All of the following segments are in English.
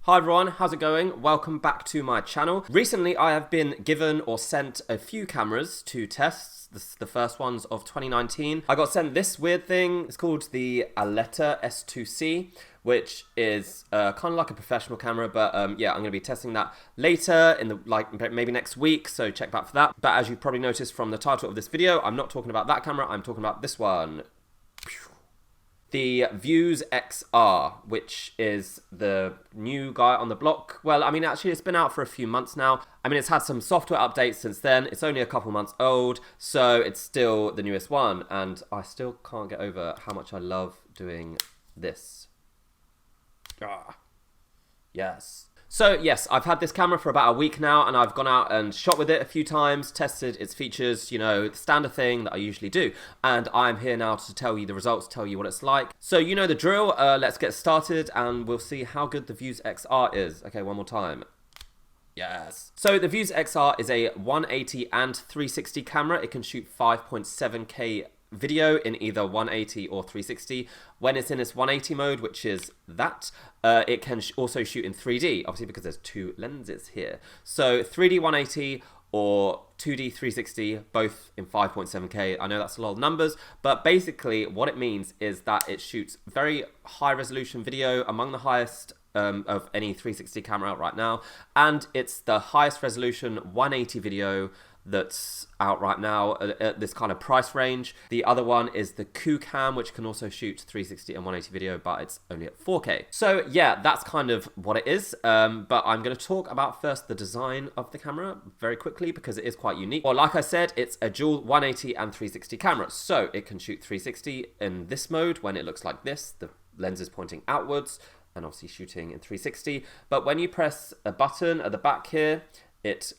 Hi everyone, how's it going? Welcome back to my channel. Recently I have been given or sent a few cameras to test. This is the first ones of 2019. I got sent this weird thing. It's called the Aletta S2C, which is kind of like a professional camera, but yeah, I'm going to be testing that later in the maybe next week, so check back for that. But as you probably noticed from the title of this video, I'm not talking about that camera, I'm talking about this one. The Vuze XR, which is the new guy on the block. Well, I mean, actually, it's been out for a few months now. I mean, it's had some software updates since then. It's only a couple months old, so it's still the newest one. And I still can't get over how much I love doing this. Yes. So yes, I've had this camera for about a week now, and I've gone out and shot with it a few times, tested its features, you know, the standard thing that I usually do. And I'm here now to tell you the results, tell you what it's like. So you know the drill, let's get started and we'll see how good the Vuze XR is. Okay, one more time. Yes. So the Vuze XR is a 180 and 360 camera. It can shoot 5.7K video in either 180 or 360. When it's in its 180 mode, which is that, it can also shoot in 3D, obviously because there's two lenses here. So 3D 180 or 2D 360, both in 5.7K. I know that's a lot of numbers, but basically what it means is that it shoots very high resolution video, among the highest of any 360 camera out right now, and it's the highest resolution 180 video that's out right now at this kind of price range. The other one is the Cam, which can also shoot 360 and 180 video, but it's only at 4K. So yeah, that's kind of what it is. But I'm going to talk about first the design of the camera very quickly because it is quite unique. Well, like I said, it's a dual 180 and 360 camera. So it can shoot 360 in this mode when it looks like this. The lens is pointing outwards and obviously shooting in 360. But when you press a button at the back here, it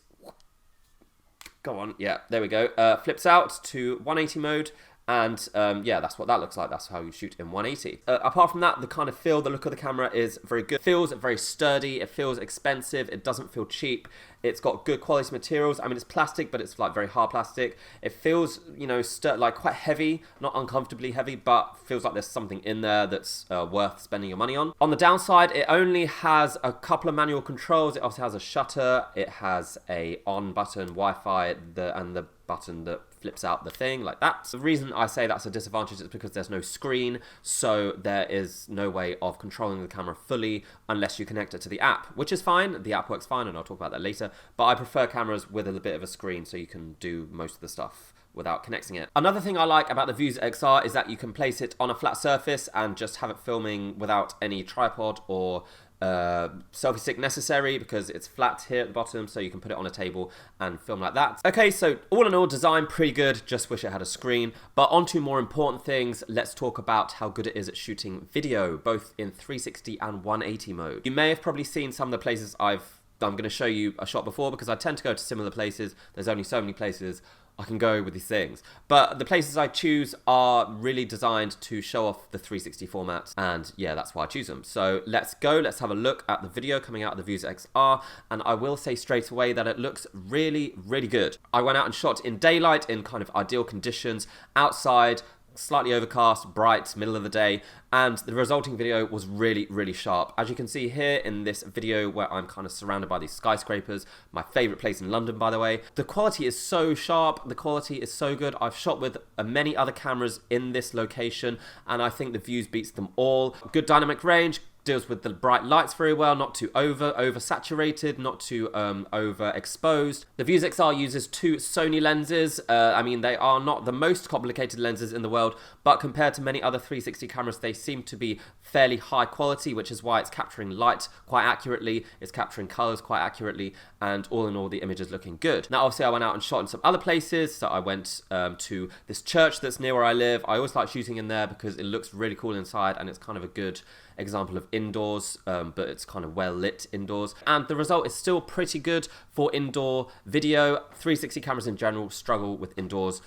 go on, yeah, there we go. Flips out to 180 mode, and yeah, that's what that looks like. That's how you shoot in 180. Apart from that, the kind of feel, the look of the camera is very good. It feels very sturdy, it feels expensive, it doesn't feel cheap. It's got good quality materials. I mean, it's plastic, but it's like very hard plastic. It feels, you know, like quite heavy, not uncomfortably heavy, but feels like there's something in there that's worth spending your money on. On the downside, it only has a couple of manual controls. It also has a shutter. It has a on button, Wi-Fi, and the button that flips out the thing like that. The reason I say that's a disadvantage is because there's no screen, so there is no way of controlling the camera fully unless you connect it to the app, which is fine. The app works fine, and I'll talk about that later. But I prefer cameras with a bit of a screen so you can do most of the stuff without connecting it. Another thing I like about the Vuze XR is that you can place it on a flat surface and just have it filming without any tripod or selfie stick necessary, because it's flat here at the bottom, so you can put it on a table and film like that. Okay, so all in all, design pretty good, just wish it had a screen. But on to more important things, let's talk about how good it is at shooting video, both in 360 and 180 mode. You may have probably seen some of the places I'm going to show you a shot before, because I tend to go to similar places. There's only so many places I can go with these things. But the places I choose are really designed to show off the 360 format, and yeah, that's why I choose them. So let's go, let's have a look at the video coming out of the Vuze XR, and I will say straight away that it looks really, really good. I went out and shot in daylight in kind of ideal conditions, outside, slightly overcast, bright, middle of the day, and the resulting video was really, really sharp. As you can see here in this video where I'm kind of surrounded by these skyscrapers, my favorite place in London, by the way. The quality is so sharp, the quality is so good. I've shot with many other cameras in this location, and I think the Vuze beats them all. Good dynamic range, deals with the bright lights very well, not too oversaturated, not too overexposed. The Vuze XR uses two Sony lenses. I mean, they are not the most complicated lenses in the world, but compared to many other 360 cameras, they seem to be fairly high quality, which is why it's capturing light quite accurately, it's capturing colors quite accurately, and all in all, the image is looking good. Now, obviously, I went out and shot in some other places. So I went to this church that's near where I live. I always like shooting in there because it looks really cool inside, and it's kind of a good example of indoors, but it's kind of well lit indoors, and the result is still pretty good for indoor video. 360 cameras in general struggle with indoors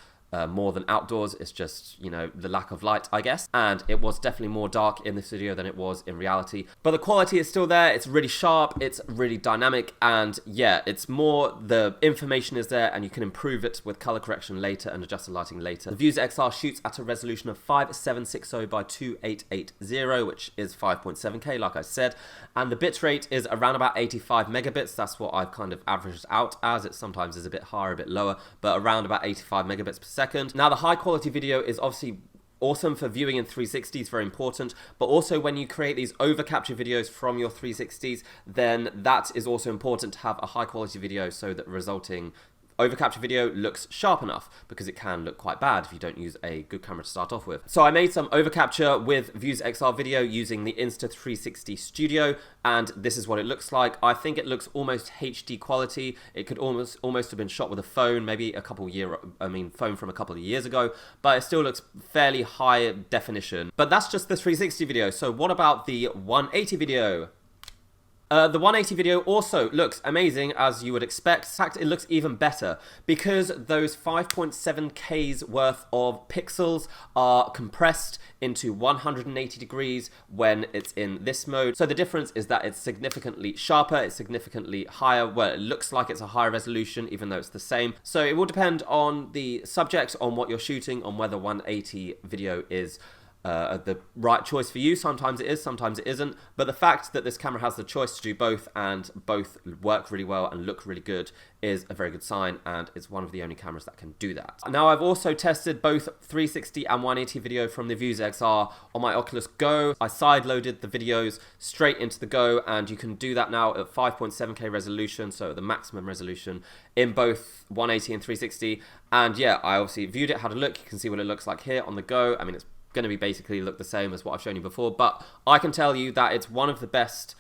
more than outdoors. It's just, you know, the lack of light, I guess. And it was definitely more dark in this video than it was in reality. But the quality is still there. It's really sharp. It's really dynamic. And yeah, it's more, the information is there and you can improve it with color correction later and adjust the lighting later. The Vuze XR shoots at a resolution of 5760 by 2880, which is 5.7K, like I said. And the bitrate is around about 85 megabits. That's what I've kind of averaged out as. It sometimes is a bit higher, a bit lower, but around about 85 megabits per second. Now, the high quality video is obviously awesome for viewing in 360s, very important, but also when you create these over capture videos from your 360s, then that is also important to have a high quality video so that resulting over capture video looks sharp enough, because it can look quite bad if you don't use a good camera to start off with. So I made some over capture with Vuze XR video using the Insta360 Studio, and this is what it looks like. I think it looks almost HD quality. It could almost have been shot with a phone, maybe phone from a couple of years ago, but it still looks fairly high definition. But that's just the 360 video. So what about the 180 video? The 180 video also looks amazing, as you would expect. In fact, it looks even better because those 5.7K's worth of pixels are compressed into 180 degrees when it's in this mode. So the difference is that it's significantly sharper, it's significantly higher. Well, it looks like it's a higher resolution, even though it's the same. So it will depend on the subject, on what you're shooting, on whether 180 video is the right choice for you. Sometimes it is, sometimes it isn't, but the fact that this camera has the choice to do both and both work really well and look really good is a very good sign, and it's one of the only cameras that can do that. Now, I've also tested both 360 and 180 video from the Vuze XR on my Oculus Go. I side-loaded the videos straight into the Go, and you can do that now at 5.7K resolution, so the maximum resolution in both 180 and 360. And yeah, I obviously viewed it, had a look. You can see what it looks like here on the Go. I mean, it's going to be basically look the same as what I've shown you before, but I can tell you that it's one of the best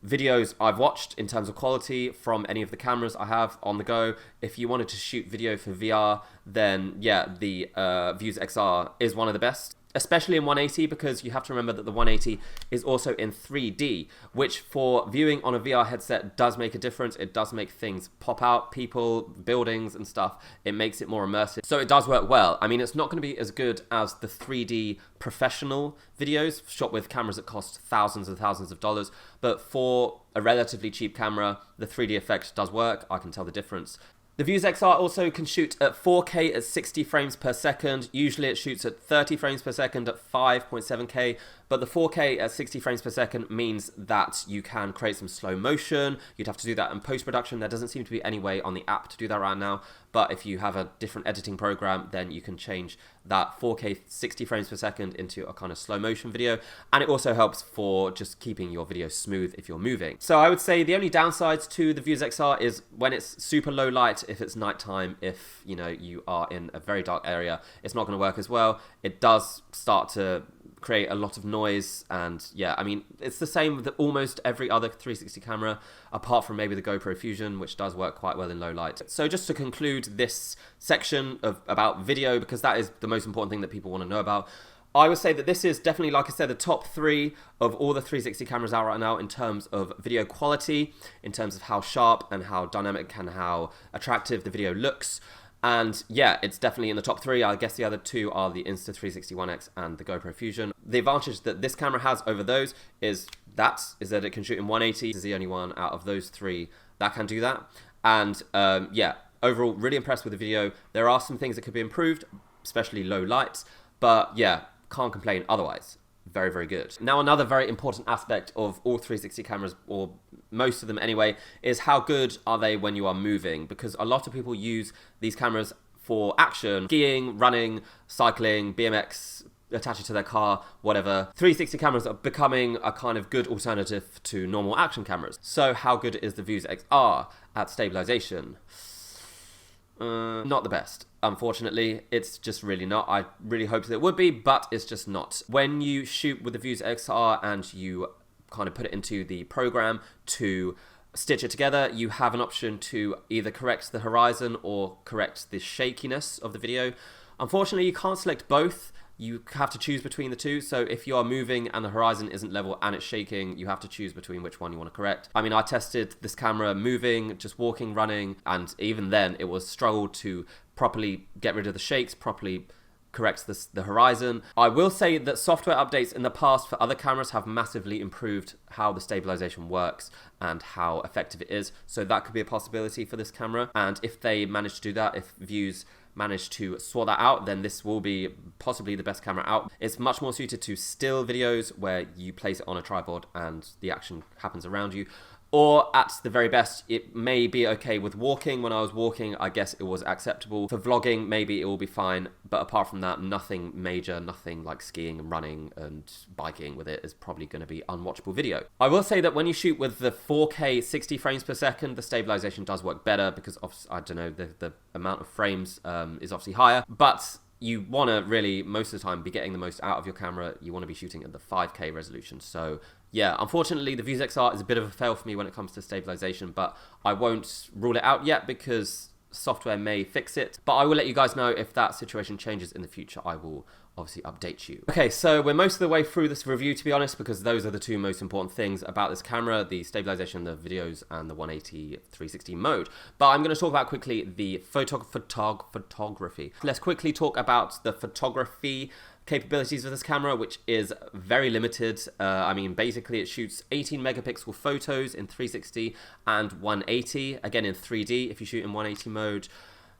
videos I've watched in terms of quality from any of the cameras I have on the go. If you wanted to shoot video for VR, then yeah, the Vuze XR is one of the best, especially in 180, because you have to remember that the 180 is also in 3D, which for viewing on a VR headset does make a difference. It does make things pop out, people, buildings and stuff. It makes it more immersive. So it does work well. I mean, it's not going to be as good as the 3D professional videos shot with cameras that cost thousands and thousands of dollars, but for a relatively cheap camera, the 3D effect does work. I can tell the difference. The Vuze XR also can shoot at 4K at 60 frames per second. Usually it shoots at 30 frames per second at 5.7K, but the 4K at 60 frames per second means that you can create some slow motion. You'd have to do that in post-production. There doesn't seem to be any way on the app to do that right now, but if you have a different editing program, then you can change that 4K 60 frames per second into a kind of slow motion video, and it also helps for just keeping your video smooth if you're moving. So I would say the only downsides to the Vuze XR is when it's super low light, if it's nighttime, if you know you are in a very dark area, it's not going to work as well. It does start to create a lot of noise, and yeah, I mean, it's the same with almost every other 360 camera, apart from maybe the GoPro Fusion, which does work quite well in low light. So just to conclude this section about video, because that is the most important thing that people want to know about, I would say that this is definitely, like I said, the top 3 of all the 360 cameras out right now in terms of video quality, in terms of how sharp and how dynamic and how attractive the video looks. And yeah, it's definitely in the top 3. I guess the other 2 are the Insta360 One X and the GoPro Fusion. The advantage that this camera has over those is that it can shoot in 180. It's the only one out of those 3 that can do that. And yeah, overall, really impressed with the video. There are some things that could be improved, especially low lights, but yeah, can't complain otherwise. Very, very good. Now, another very important aspect of all 360 cameras, or most of them anyway, is how good are they when you are moving? Because a lot of people use these cameras for action, skiing, running, cycling, BMX, attach it to their car, whatever. 360 cameras are becoming a kind of good alternative to normal action cameras. So how good is the Vuze XR at stabilization? Not the best. Unfortunately, it's just really not. I really hoped it would be, but it's just not. When you shoot with the Vuze XR and you kind of put it into the program to stitch it together, you have an option to either correct the horizon or correct the shakiness of the video. Unfortunately, you can't select both. You have to choose between the 2. So if you are moving and the horizon isn't level and it's shaking, you have to choose between which one you want to correct. I mean, I tested this camera moving, just walking, running, and even then it was struggled to properly get rid of the shakes, properly corrects the horizon. I will say that software updates in the past for other cameras have massively improved how the stabilization works and how effective it is. So that could be a possibility for this camera. And if they manage to do that, if Vuze manage to sort that out, then this will be possibly the best camera out. It's much more suited to still videos where you place it on a tripod and the action happens around you. Or at the very best, it may be okay with walking. When I was walking, I guess it was acceptable. For vlogging, maybe it will be fine. But apart from that, nothing major, nothing like skiing and running and biking with it is probably going to be unwatchable video. I will say that when you shoot with the 4K 60 frames per second, the stabilization does work better because of, I don't know, the amount of frames is obviously higher. But you want to really, most of the time, be getting the most out of your camera. You want to be shooting at the 5K resolution. So yeah, unfortunately, the Vuze XR is a bit of a fail for me when it comes to stabilization, but I won't rule it out yet because software may fix it. But I will let you guys know if that situation changes in the future. I will obviously update you. Okay, so we're most of the way through this review, to be honest, because those are the two most important things about this camera, the stabilization, the videos, and the 180 360 mode. But I'm going to talk about quickly the photography. Let's quickly talk about the photography capabilities of this camera, which is very limited. I mean, basically it shoots 18 megapixel photos in 360 and 180, again in 3D if you shoot in 180 mode.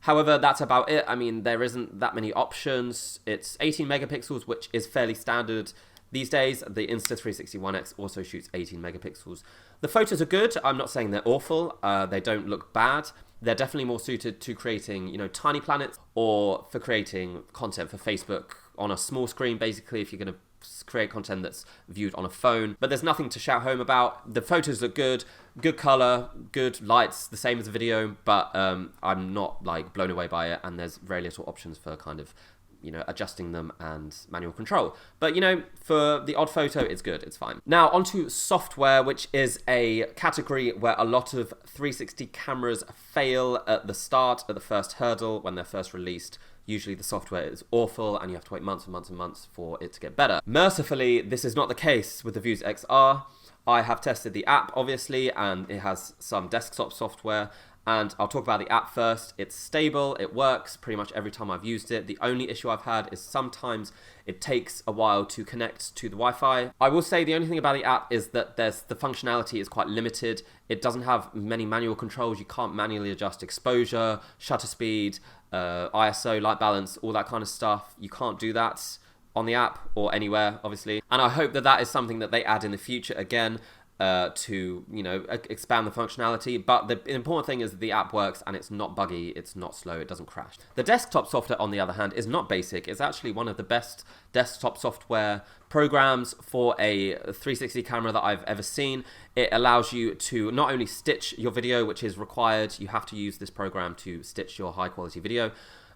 However, that's about it. I mean, there isn't that many options. It's 18 megapixels, which is fairly standard these days. The Insta360 One X also shoots 18 megapixels. The photos are good. I'm not saying they're awful. They don't look bad. They're definitely more suited to creating, you know, tiny planets or for creating content for Facebook on a small screen, basically, if you're going to create content that's viewed on a phone. But there's nothing to shout home about. The photos look good, good color, good lights, the same as the video, but I'm not like blown away by it, and there's very little options for kind of, you know, adjusting them and manual control. But, you know, for the odd photo, it's good, it's fine. Now, onto software, which is a category where a lot of 360 cameras fail at the start, at the first hurdle, when they're first released. Usually the software is awful and you have to wait months and months and months for it to get better. Mercifully, this is not the case with the Vuze XR. I have tested the app, obviously, and it has some desktop software. And I'll talk about the app first. It's stable, it works pretty much every time I've used it. The only issue I've had is sometimes it takes a while to connect to the Wi-Fi. I will say the only thing about the app is that the functionality is quite limited. It doesn't have many manual controls. You can't manually adjust exposure, shutter speed, ISO, light balance, all that kind of stuff. You can't do that on the app or anywhere, obviously. And I hope that that is something that they add in the future again. To, you know, expand the functionality. But the important thing is that the app works and it's not buggy, it's not slow, it doesn't crash. The desktop software, on the other hand, is not basic. It's actually one of the best desktop software programs for a 360 camera that I've ever seen. It allows you to not only stitch your video, which is required, you have to use this program to stitch your high quality video,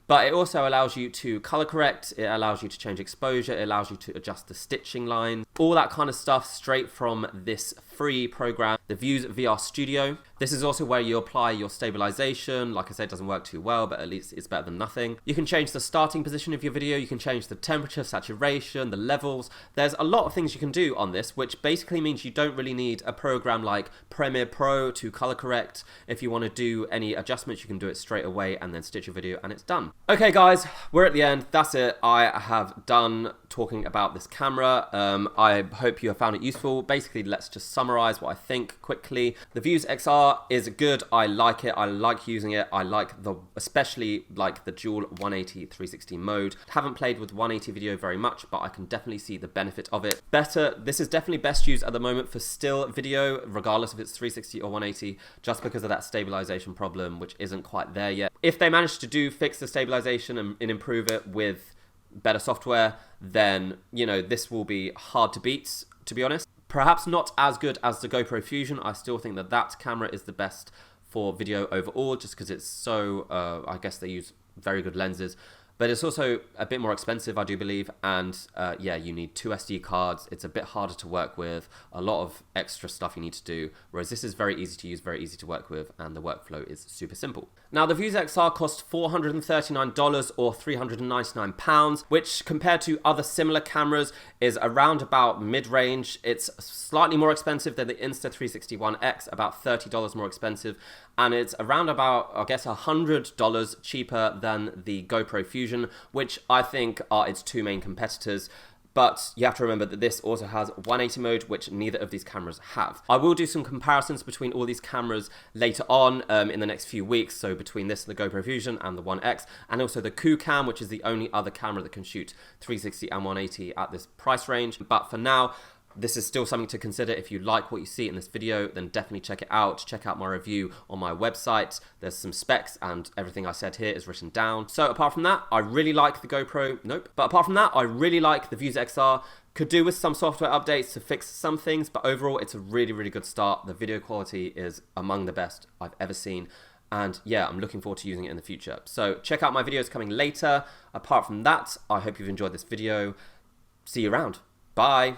but it also allows you to color correct, it allows you to change exposure, it allows you to adjust the stitching line, all that kind of stuff straight from this free program, the Vuze VR Studio. This is also where you apply your stabilization. Like I said, it doesn't work too well, but at least it's better than nothing. You can change the starting position of your video, you can change the temperature, saturation, the levels. There's a lot of things you can do on this, which basically means you don't really need a program like Premiere Pro to color correct. If you want to do any adjustments, you can do it straight away and then stitch your video and it's done. Okay guys, we're at the end. That's it. I have done talking about this camera. I hope you have found it useful. Basically, let's just summarize what I think quickly. The Vuze XR is good. I like it. I like using it. I like especially like the dual 180 360 mode. Haven't played with 180 video very much, but I can definitely see the benefit of it. This is definitely best used at the moment for still video, regardless if it's 360 or 180, just because of that stabilization problem, which isn't quite there yet. If they manage to fix the stabilization and improve it with better software, then, you know, this will be hard to beat, to be honest. Perhaps not as good as the GoPro Fusion. I still think that that camera is the best for video overall, just because it's so, I guess they use very good lenses. But it's also a bit more expensive, I do believe, and yeah, you need 2 SD cards. It's a bit harder to work with, a lot of extra stuff you need to do, whereas this is very easy to use, very easy to work with, and the workflow is super simple. Now, the Vuze XR cost $439 or £399, which compared to other similar cameras is around about mid-range. It's slightly more expensive than the Insta360 One X, about $30 more expensive, and it's around about, I guess, $100 cheaper than the GoPro Fusion, which I think are its two main competitors. But you have to remember that this also has 180 mode, which neither of these cameras have. I will do some comparisons between all these cameras later on in the next few weeks. So between this and the GoPro Fusion and the One X, and also the Cam, which is the only other camera that can shoot 360 and 180 at this price range. But for now, this is still something to consider. If you like what you see in this video, then definitely check it out. Check out my review on my website. There's some specs and everything I said here is written down. So apart from that, I really like the GoPro. Nope. But apart from that, I really like the Vuze XR. Could do with some software updates to fix some things, but overall, it's a really, really good start. The video quality is among the best I've ever seen. And yeah, I'm looking forward to using it in the future. So check out my videos coming later. Apart from that, I hope you've enjoyed this video. See you around. Bye.